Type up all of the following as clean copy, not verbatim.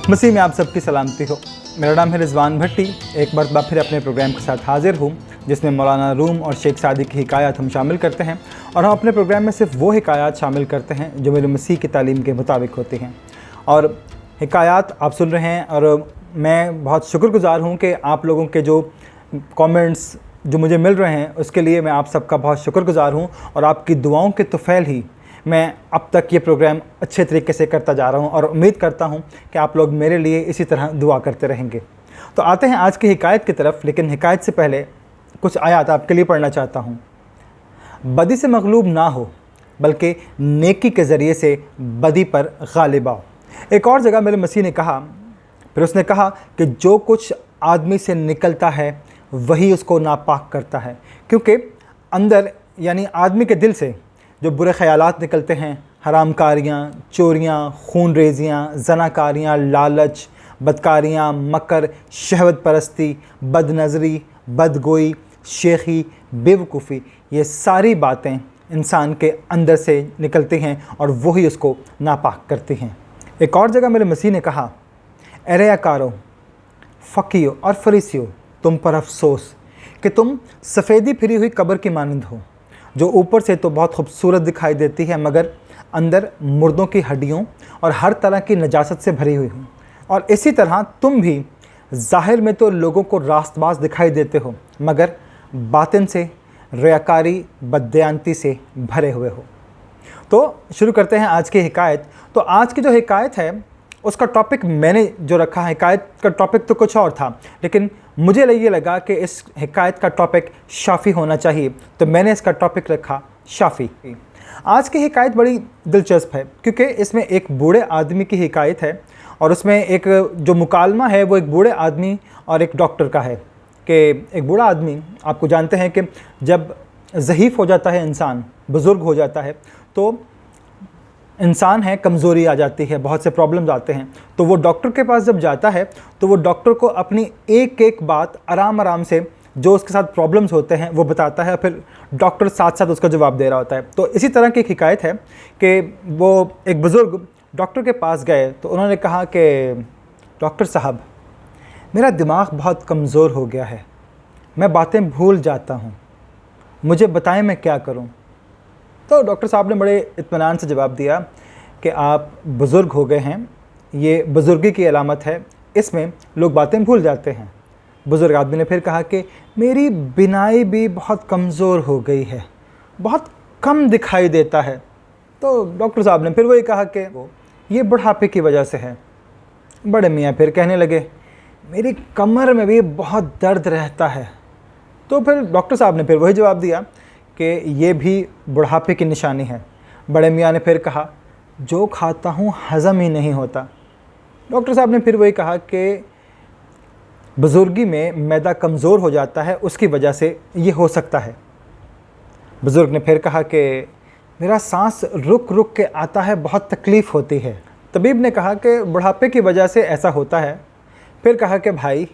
मसीह में आप सबकी सलामती हो। मेरा नाम है रिजवान भट्टी। एक मरतबा फिर अपने प्रोग्राम के साथ हाजिर हूँ जिसमें मौलाना रूम और शेख सादी की हिकायत हम शामिल करते हैं और हम अपने प्रोग्राम में सिर्फ वो हिकायत शामिल करते हैं जो मेरे मसीह की तालीम के मुताबिक होती हैं। और हिकायत आप सुन रहे हैं और मैं बहुत शुक्रगुज़ार हूँ कि आप लोगों के जो कमेंट्स जो मुझे मिल रहे हैं उसके लिए मैं आप सबका बहुत शुक्रगुज़ार हूँ और आपकी दुआओं के तुफ़ैल ही मैं अब तक ये प्रोग्राम अच्छे तरीके से करता जा रहा हूँ और उम्मीद करता हूँ कि आप लोग मेरे लिए इसी तरह दुआ करते रहेंगे। तो आते हैं आज की हिकायत की तरफ, लेकिन हिकायत से पहले कुछ आयत आपके लिए पढ़ना चाहता हूँ। बदी से मगलूब ना हो बल्कि नेकी के ज़रिए से बदी पर गालिब आओ। एक और जगह मेरे मसीह ने कहा, फिर उसने कहा कि जो कुछ आदमी से निकलता है वही उसको नापाक करता है, क्योंकि अंदर यानी आदमी के दिल से जो बुरे ख़यालात निकलते हैं, हरामकारियाँ, चोरियाँ, खून रेजियाँ, ज़नाकारियाँ, लालच, बदकारियाँ, मकर, शहवत परस्ती, बदनज़री, बदगोई, शेखी, बेवकूफ़ी, ये सारी बातें इंसान के अंदर से निकलती हैं और वही उसको नापाक करती हैं। एक और जगह मेरे मसीह ने कहा, ए रियाकारों, फ़कीयों और फरीसियों, तुम पर अफसोस कि तुम सफ़ेदी फिरी हुई कब्र की मानंद हो, जो ऊपर से तो बहुत खूबसूरत दिखाई देती है मगर अंदर मुर्दों की हड्डियों और हर तरह की नजासत से भरी हुई हो। और इसी तरह तुम भी ज़ाहिर में तो लोगों को रास्तबाज दिखाई देते हो मगर बातिन से रियाकारी बददयांती से भरे हुए हो। तो शुरू करते हैं आज की हिकायत। तो आज की जो हिकायत है उसका टॉपिक मैंने जो रखा है, हिकायत का टॉपिक तो कुछ और था, लेकिन मुझे ये लगा कि इस हिकायत का टॉपिक शाफ़ी होना चाहिए, तो मैंने इसका टॉपिक रखा शाफ़ी। आज की हिकायत बड़ी दिलचस्प है क्योंकि इसमें एक बूढ़े आदमी की हिकायत है और उसमें एक जो मुकालमा है वो एक बूढ़े आदमी और एक डॉक्टर का है कि एक बूढ़ा आदमी, आपको जानते हैं कि जब ज़ईफ़ हो जाता है इंसान, बुज़ुर्ग हो जाता है तो इंसान है, कमज़ोरी आ जाती है, बहुत से प्रॉब्लम्स आते हैं। तो वो डॉक्टर के पास जब जाता है तो वो डॉक्टर को अपनी एक एक बात आराम आराम से जो उसके साथ प्रॉब्लम्स होते हैं वो बताता है, फिर डॉक्टर साथ साथ उसका जवाब दे रहा होता है। तो इसी तरह की एक हिकायत है कि वो एक बुज़ुर्ग डॉक्टर के पास गए तो उन्होंने कहा कि डॉक्टर साहब, मेरा दिमाग बहुत कमज़ोर हो गया है, मैं बातें भूल जाता हूँ, मुझे बताएं मैं क्या करूँ। तो डॉक्टर साहब ने बड़े इत्मीनान से जवाब दिया कि आप बुज़ुर्ग हो गए हैं, ये बुज़ुर्गी की अलामत है, इसमें लोग बातें भूल जाते हैं। बुज़ुर्ग आदमी ने फिर कहा कि मेरी बिनाई भी बहुत कमज़ोर हो गई है, बहुत कम दिखाई देता है। तो डॉक्टर साहब ने फिर वही कहा कि ये बुढ़ापे की वजह से है। बड़े मियाँ फिर कहने लगे, मेरी कमर में भी बहुत दर्द रहता है। तो फिर डॉक्टर साहब ने फिर वही जवाब दिया कि ये भी बुढ़ापे की निशानी है। बड़े मियाँ ने फिर कहा, जो खाता हूँ हज़म ही नहीं होता। डॉक्टर साहब ने फिर वही कहा कि बुज़ुर्गी में मैदा कमज़ोर हो जाता है, उसकी वजह से ये हो सकता है। बुज़ुर्ग ने फिर कहा कि मेरा सांस रुक रुक के आता है, बहुत तकलीफ़ होती है। तबीब ने कहा कि बुढ़ापे की वजह से ऐसा होता है। फिर कहा कि भाई,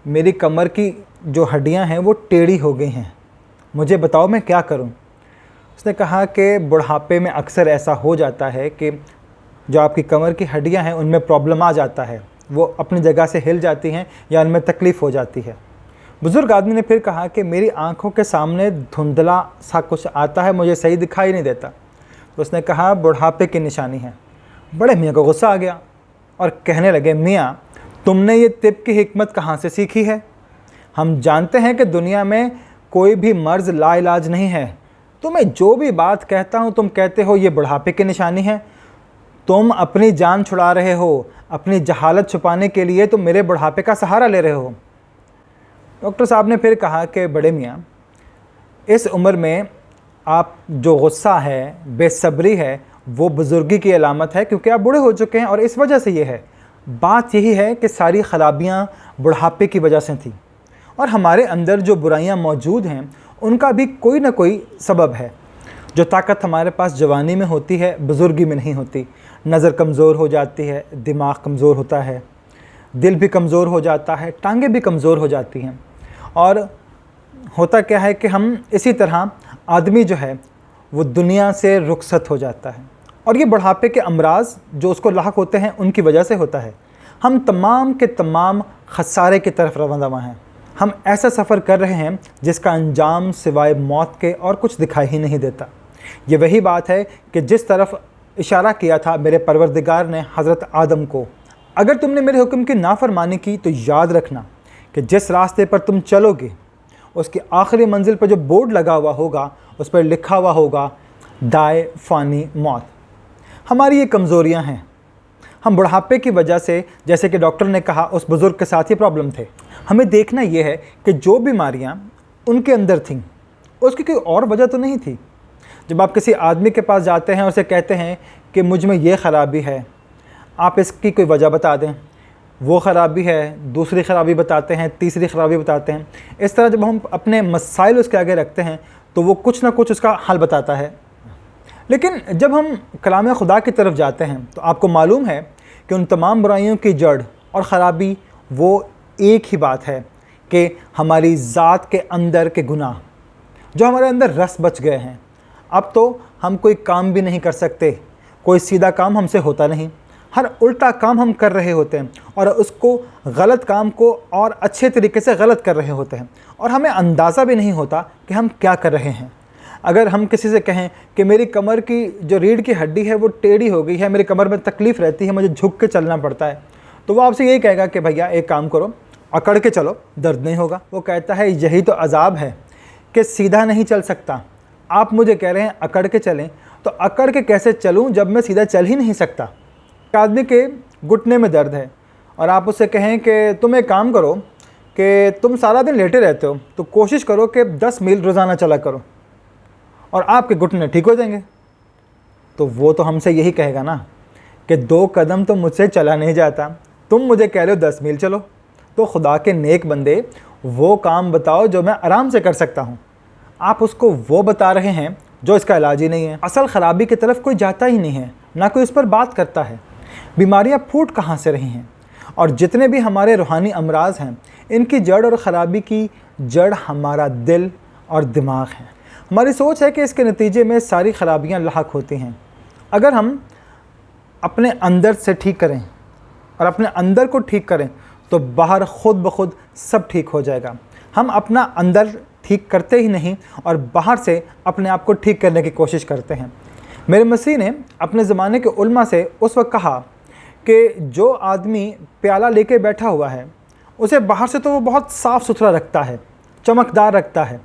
मेरी कमर की जो हड्डियाँ हैं वो टेढ़ी हो गई हैं, मुझे बताओ मैं क्या करूं। उसने कहा कि बुढ़ापे में अक्सर ऐसा हो जाता है कि जो आपकी कमर की हड्डियां हैं उनमें प्रॉब्लम आ जाता है, वो अपनी जगह से हिल जाती हैं या उनमें तकलीफ़ हो जाती है। बुज़ुर्ग आदमी ने फिर कहा कि मेरी आंखों के सामने धुंधला सा कुछ आता है, मुझे सही दिखाई नहीं देता। तो उसने कहा बुढ़ापे की निशानी है। बड़े मियाँ को गुस्सा आ गया और कहने लगे, मियाँ तुमने ये तिब की हिकमत कहाँ से सीखी है? हम जानते हैं कि दुनिया में कोई भी मर्ज़ लाइलाज नहीं है, तुम्हें जो भी बात कहता हूँ तुम कहते हो ये बुढ़ापे की निशानी है। तुम अपनी जान छुड़ा रहे हो, अपनी जहालत छुपाने के लिए तुम मेरे बुढ़ापे का सहारा ले रहे हो। डॉक्टर साहब ने फिर कहा कि बड़े मियाँ, इस उम्र में आप जो गुस्सा है, बेसब्री है, वो बुज़ुर्गी की अलामत है क्योंकि आप बूढ़े हो चुके हैं और इस वजह से ये है। बात यही है कि सारी खराबियाँ बुढ़ापे की वजह से थी और हमारे अंदर जो बुराइयां मौजूद हैं उनका भी कोई ना कोई सबब है। जो ताकत हमारे पास जवानी में होती है बुज़ुर्गी में नहीं होती। नज़र कमज़ोर हो जाती है, दिमाग कमज़ोर होता है, दिल भी कमज़ोर हो जाता है, टांगें भी कमज़ोर हो जाती हैं। और होता क्या है कि हम इसी तरह आदमी जो है वो दुनिया से रुखसत हो जाता है और ये बुढ़ापे के अमराज जो उसको लाहक होते हैं उनकी वजह से होता है। हम तमाम के तमाम खसारे की तरफ रवाना हैं। हम ऐसा सफ़र कर रहे हैं जिसका अंजाम सिवाय मौत के और कुछ दिखाई ही नहीं देता। ये वही बात है कि जिस तरफ इशारा किया था मेरे परवरदिगार ने हज़रत आदम को, अगर तुमने मेरे हुक्म की नाफरमानी की तो याद रखना कि जिस रास्ते पर तुम चलोगे उसकी आखिरी मंजिल पर जो बोर्ड लगा हुआ होगा उस पर लिखा हुआ होगा दाए फ़ानी मौत। हमारी ये कमज़ोरियाँ हैं। हम बुढ़ापे की वजह से, जैसे कि डॉक्टर ने कहा, उस बुज़ुर्ग के साथ ही प्रॉब्लम थे। हमें देखना ये है कि जो बीमारियाँ उनके अंदर थीं उसकी कोई और वजह तो नहीं थी। जब आप किसी आदमी के पास जाते हैं और उसे कहते हैं कि मुझ में ये ख़राबी है, आप इसकी कोई वजह बता दें, वो ख़राबी है, दूसरी ख़राबी बताते हैं, तीसरी ख़राबी बताते हैं। इस तरह जब हम अपने मसाइल उसके आगे रखते हैं तो वो कुछ ना कुछ उसका हल बताता है। लेकिन जब हम कलाम खुदा की तरफ जाते हैं तो आपको मालूम है कि उन तमाम बुराइयों की जड़ और ख़राबी वो एक ही बात है कि हमारी ज़ात के अंदर के गुनाह, जो हमारे अंदर रस बच गए हैं। अब तो हम कोई काम भी नहीं कर सकते, कोई सीधा काम हमसे होता नहीं, हर उल्टा काम हम कर रहे होते हैं और उसको गलत काम को और अच्छे तरीके से गलत कर रहे होते हैं और हमें अंदाज़ा भी नहीं होता कि हम क्या कर रहे हैं। अगर हम किसी से कहें कि मेरी कमर की जो रीढ़ की हड्डी है वो टेढ़ी हो गई है, मेरी कमर में तकलीफ़ रहती है, मुझे झुक के चलना पड़ता है, तो वो आपसे यही कहेगा कि भैया एक काम करो, अकड़ के चलो, दर्द नहीं होगा। वो कहता है यही तो अजाब है कि सीधा नहीं चल सकता। आप मुझे कह रहे हैं अकड़ के चलें, तो अकड़ के कैसे चलूँ जब मैं सीधा चल ही नहीं सकता। एक आदमी के घुटने में दर्द है और आप उससे कहें कि तुम एक काम करो कि तुम सारा दिन लेटे रहते हो, तो कोशिश करो कि 10 मील रोज़ाना चला करो और आपके घुटने ठीक हो जाएंगे। तो वो तो हमसे यही कहेगा ना कि 2 कदम तो मुझसे चला नहीं जाता, तुम मुझे कह रहे हो 10 मील चलो। तो खुदा के नेक बंदे, वो काम बताओ जो मैं आराम से कर सकता हूँ। आप उसको वो बता रहे हैं जो इसका इलाज ही नहीं है। असल ख़राबी की तरफ कोई जाता ही नहीं है, ना कोई इस पर बात करता है। बीमारियाँ फूट कहाँ से रही हैं, और जितने भी हमारे रूहानी अमराज हैं इनकी जड़ और ख़राबी की जड़ हमारा दिल और दिमाग है। हमारी सोच है कि इसके नतीजे में सारी ख़राबियाँ लाहक होती हैं। अगर हम अपने अंदर से ठीक करें और अपने अंदर को ठीक करें तो बाहर खुद ब खुद सब ठीक हो जाएगा। हम अपना अंदर ठीक करते ही नहीं और बाहर से अपने आप को ठीक करने की कोशिश करते हैं। मेरे मसीह ने अपने ज़माने के उलमा से उस वक्त कहा कि जो आदमी प्याला लेके बैठा हुआ है उसे बाहर से तो वो बहुत साफ़ सुथरा रखता है, चमकदार रखता है,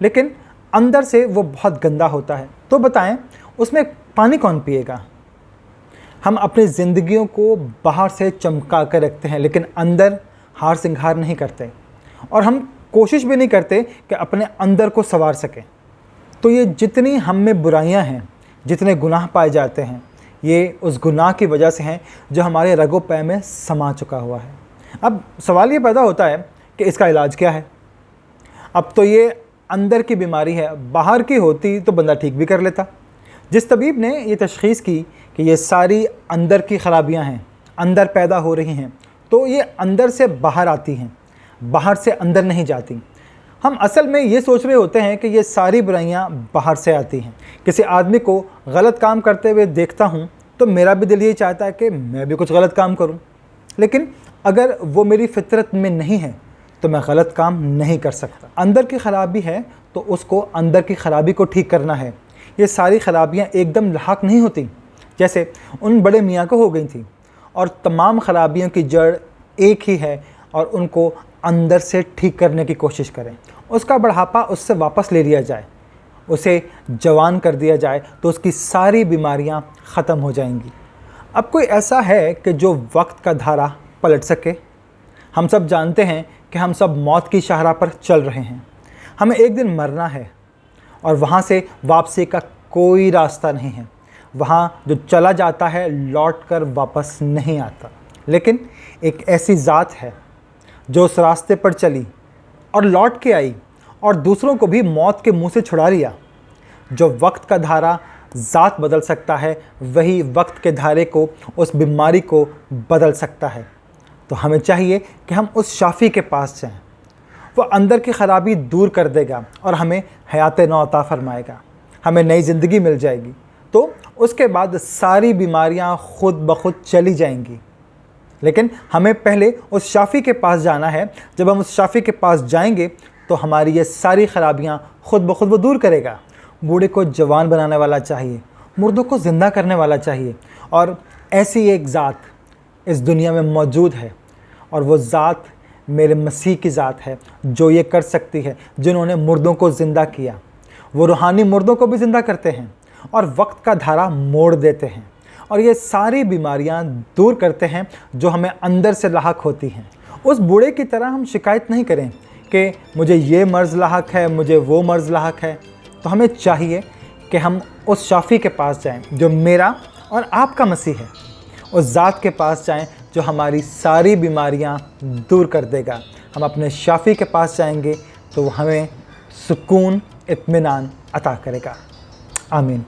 लेकिन अंदर से वो बहुत गंदा होता है। तो बताएं उसमें पानी कौन पिएगा? हम अपनी ज़िंदगियों को बाहर से चमका कर रखते हैं लेकिन अंदर हार सिंगार नहीं करते और हम कोशिश भी नहीं करते कि अपने अंदर को संवार सकें। तो ये जितनी हम में बुराइयां हैं, जितने गुनाह पाए जाते हैं, ये उस गुनाह की वजह से हैं जो हमारे रगो पै में समा चुका हुआ है। अब सवाल ये पैदा होता है कि इसका इलाज क्या है? अब तो ये अंदर की बीमारी है, बाहर की होती तो बंदा ठीक भी कर लेता। जिस तबीब ने ये तशख़ीस की कि ये सारी अंदर की ख़राबियाँ हैं, अंदर पैदा हो रही हैं, तो ये अंदर से बाहर आती हैं, बाहर से अंदर नहीं जाती। हम असल में ये सोच रहे होते हैं कि ये सारी बुराइयाँ बाहर से आती हैं। किसी आदमी को गलत काम करते हुए देखता हूँ तो मेरा भी दिल ये चाहता है कि मैं भी कुछ गलत काम करूँ, लेकिन अगर वो मेरी फितरत में नहीं है तो मैं गलत काम नहीं कर सकता। अंदर की ख़राबी है तो उसको अंदर की ख़राबी को ठीक करना है। ये सारी ख़राबियाँ एकदम लाहक नहीं होती जैसे उन बड़े मियाँ को हो गई थी, और तमाम ख़राबियों की जड़ एक ही है और उनको अंदर से ठीक करने की कोशिश करें। उसका बढ़ापा उससे वापस ले लिया जाए, उसे जवान कर दिया जाए तो उसकी सारी बीमारियां ख़त्म हो जाएंगी। अब कोई ऐसा है कि जो वक्त का धारा पलट सके? हम सब जानते हैं कि हम सब मौत की शाहराह पर चल रहे हैं। हमें एक दिन मरना है और वहाँ से वापसी का कोई रास्ता नहीं है। वहाँ जो चला जाता है लौट कर वापस नहीं आता। लेकिन एक ऐसी ज़ात है जो उस रास्ते पर चली और लौट के आई और दूसरों को भी मौत के मुंह से छुड़ा लिया। जो वक्त का धारा ज़ात बदल सकता है, वही वक्त के धारे को, उस बीमारी को बदल सकता है। तो हमें चाहिए कि हम उस शाफ़ी के पास जाएं। वो अंदर की ख़राबी दूर कर देगा और हमें हयात नौ अता फ़रमाएगा, हमें नई ज़िंदगी मिल जाएगी। तो उसके बाद सारी बीमारियां खुद ब खुद चली जाएंगी। लेकिन हमें पहले उस शाफ़ी के पास जाना है। जब हम उस शाफ़ी के पास जाएंगे तो हमारी ये सारी ख़राबियाँ खुद ब खुद वो दूर करेगा। बूढ़े को जवान बनाने वाला चाहिए, मुर्दों को ज़िंदा करने वाला चाहिए, और ऐसी एक ज़ात इस दुनिया में मौजूद है, और वो ज़ात मेरे मसीह की ज़ात है जो ये कर सकती है, जिन्होंने मुर्दों को ज़िंदा किया। वो रूहानी मुर्दों को भी ज़िंदा करते हैं और वक्त का धारा मोड़ देते हैं, और ये सारी बीमारियां दूर करते हैं जो हमें अंदर से लाहक होती हैं। उस बूढ़े की तरह हम शिकायत नहीं करें कि मुझे ये मर्ज़ लाहक है, मुझे वो मर्ज़ लाहक है। तो हमें चाहिए कि हम उस शाफ़ी के पास जाएं जो मेरा और आपका मसीह है, उस ज़ात के पास जाएं जो हमारी सारी बीमारियां दूर कर देगा। हम अपने शाफ़ी के पास जाएंगे तो वो हमें सुकून, इत्मीनान अता करेगा। आमीन।